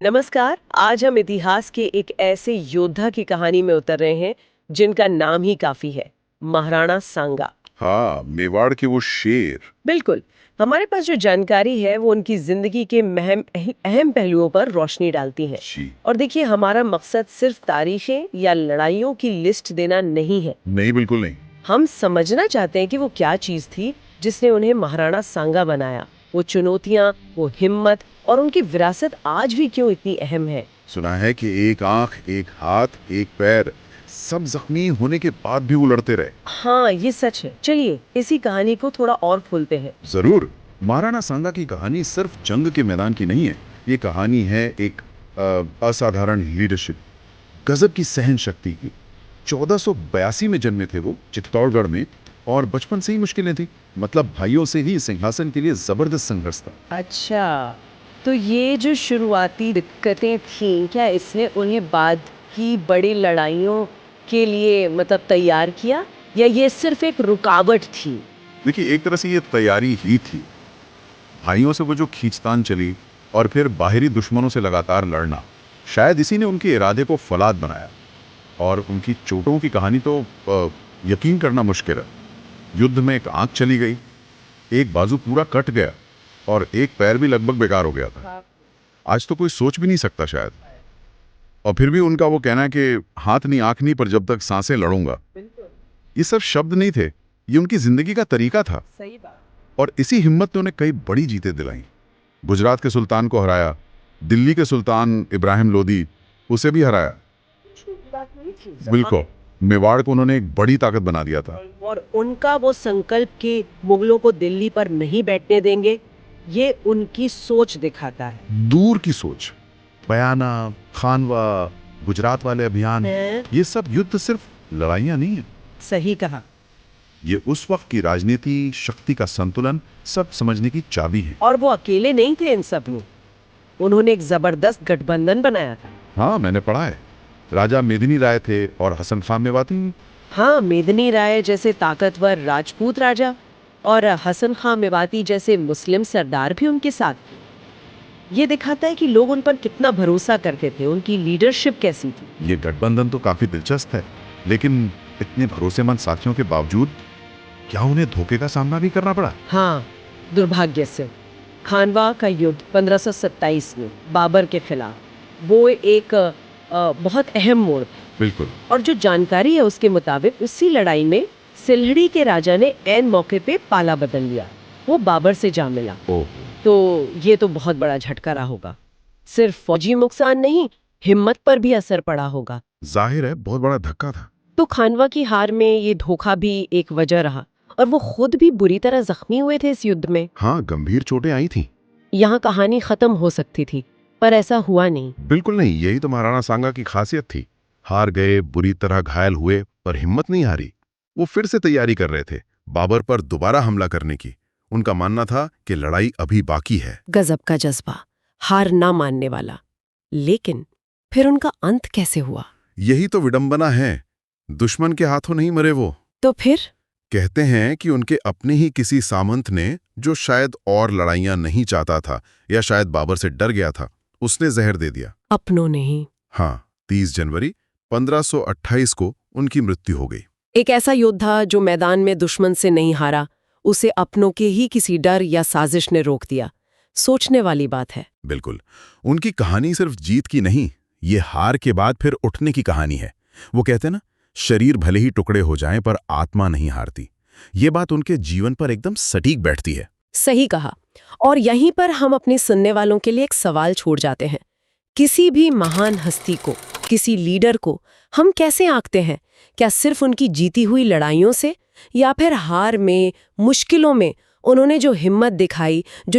नमस्कार। आज हम इतिहास के एक ऐसे योद्धा की कहानी में उतर रहे हैं जिनका नाम ही काफी है, महाराणा सांगा। हाँ, मेवाड़ के वो शेर। बिल्कुल। हमारे पास जो जानकारी है वो उनकी जिंदगी के अहम पहलुओं पर रोशनी डालती है। जी। और देखिए, हमारा मकसद सिर्फ तारीखें या लड़ाइयों की लिस्ट देना नहीं है। नहीं, बिल्कुल नहीं। हम समझना चाहते हैं कि वो क्या चीज थी जिसने उन्हें महाराणा सांगा बनाया। वो चुनौतियाँ, वो हिम्मत और उनकी विरासत आज भी क्यों इतनी अहम है। सुना है कि एक आंख, एक हाथ, एक पैर, सब जख्मी होने के बाद भी वो लड़ते रहे। हाँ, ये सच है। चलिए इसी कहानी को थोड़ा और खोलते हैं। जरूर। महाराणा सांगा की कहानी सिर्फ जंग के मैदान की नहीं है। ये कहानी है एक असाधारण लीडरशिप, गजब की सहन शक्ति की। 1482 में जन्मे थे वो, चित्तौड़गढ़ में, और बचपन से ही मुश्किलें थी। मतलब भाइयों से ही सिंहासन के लिए जबरदस्त संघर्ष था। अच्छा, तो ये जो शुरुआती दिक्कतें थीं, क्या इसने उन्हें बाद की बड़ी लड़ाइयों के लिए मतलब तैयार किया, या ये सिर्फ एक रुकावट थी? देखिए, एक तरह से ये तैयारी ही थी। भाइयों से वो जो खींचतान चली और फिर बाहरी दुश्मनों से लगातार लड़ना, शायद इसी ने उनके इरादे को फौलाद बनाया। और उनकी चोटों की कहानी तो यकीन करना मुश्किल है। युद्ध में एक आंख चली गई, एक बाजू पूरा कट गया और एक पैर भी लगभग बेकार हो गया था। आज तो कोई सोच भी नहीं सकता शायद। और फिर भी उनका वो कहना है कि हाथ नहीं, आंख नहीं, पर जब तक सांसें लड़ूंगा। ये सब शब्द नहीं थे, ये उनकी जिंदगी का तरीका था। सही बात। और इसी हिम्मत ने उन्हें कई बड़ी जीतें दिलाई। गुजरात के सुल्तान को हराया, दिल्ली के सुल्तान इब्राहिम लोदी, उसे भी हराया। बिल्कुल। मेवाड़ को उन्होंने एक बड़ी ताकत बना दिया था। और उनका वो संकल्प कि मुगलों को दिल्ली पर नहीं बैठने देंगे, ये उनकी सोच दिखाता है। दूर की सोच। बयाना, खानवा, गुजरात वाले अभियान, ये सब युद्ध सिर्फ लड़ाइयां नहीं है। सही कहा। ये उस वक्त की राजनीति, शक्ति का संतुलन, सब समझने की चाबी है। और वो अकेले नहीं थे इन सब में, उन्होंने एक जबरदस्त गठबंधन बनाया था। हाँ, मैंने पढ़ा है। राजा मेदिनी राय थे और हसन खां मेवाती। हाँ, मेदिनी राय जैसे ताकतवर राजपूत राजा और हसन खां मेवाती जैसे मुस्लिम सरदार भी उनके साथ थे। ये दिखाता है कि लोग उन पर कितना भरोसा करते थे, उनकी लीडरशिप कैसी थी। ये गठबंधन तो काफी दिलचस्प है, लेकिन इतने भरोसेमंद साथियों के बावजूद क्या उन्हें धोखे का सामना भी करना पड़ा? हाँ, दुर्भाग्य से। खानवा का युद्ध 1527 में बाबर के खिलाफ, वो एक बहुत अहम मोड़ था। बिल्कुल। और जो जानकारी है उसके मुताबिक उसी लड़ाई में सिलहड़ी के राजा ने ऐन मौके पे पाला बदल लिया, वो बाबर से जा मिला। ओह। तो ये तो बहुत बड़ा झटका रहा होगा। सिर्फ फौजी नुकसान नहीं, हिम्मत पर भी असर पड़ा होगा। जाहिर है, बहुत बड़ा धक्का था। तो खानवा की हार में ये धोखा भी एक वजह रहा, और वो खुद भी बुरी तरह जख्मी हुए थे इस युद्ध में। हाँ, गंभीर चोटें आई थी। यहाँ कहानी खत्म हो सकती थी, पर ऐसा हुआ नहीं। बिल्कुल नहीं, यही तो महाराणा सांगा की खासियत थी। हार गए, बुरी तरह घायल हुए, पर हिम्मत नहीं हारी। वो फिर से तैयारी कर रहे थे, बाबर पर दोबारा हमला करने की। उनका मानना था कि लड़ाई अभी बाकी है। गजब का जज्बा, हार ना मानने वाला। लेकिन फिर उनका अंत कैसे हुआ? यही तो विडंबना है। दुश्मन के हाथों नहीं मरे वो। तो फिर? कहते हैं कि उनके अपने ही किसी सामंत ने, जो शायद और लड़ाइयां नहीं चाहता था या शायद बाबर से डर गया था, उसने जहर दे दिया। अपनों ने ही? हाँ, 30 जनवरी 1528 को उनकी मृत्यु हो गई। एक ऐसा योद्धा जो मैदान में दुश्मन से नहीं हारा, उसे अपनों के ही किसी डर या साजिश ने रोक दिया। सोचने वाली बात है। बिल्कुल। उनकी कहानी सिर्फ जीत की नहीं, ये हार के बाद फिर उठने की कहानी है। वो कहते हैं ना, शरीर भले ही टुकड़े हो जाएं पर आत्मा नहीं हारती। ये बात उनके जीवन पर एकदम सटीक बैठती है। सही कहा। और यहीं पर हम अपने सुनने वालों के लिए एक सवाल छोड़ जाते हैं। किसी भी महान हस्ती को, किसी लीडर को हम कैसे आंकते हैं? क्या सिर्फ उनकी जीती हुई लड़ाइयों से, या फिर हार में, मुश्किलों में उन्होंने जो हिम्मत दिखाई, जो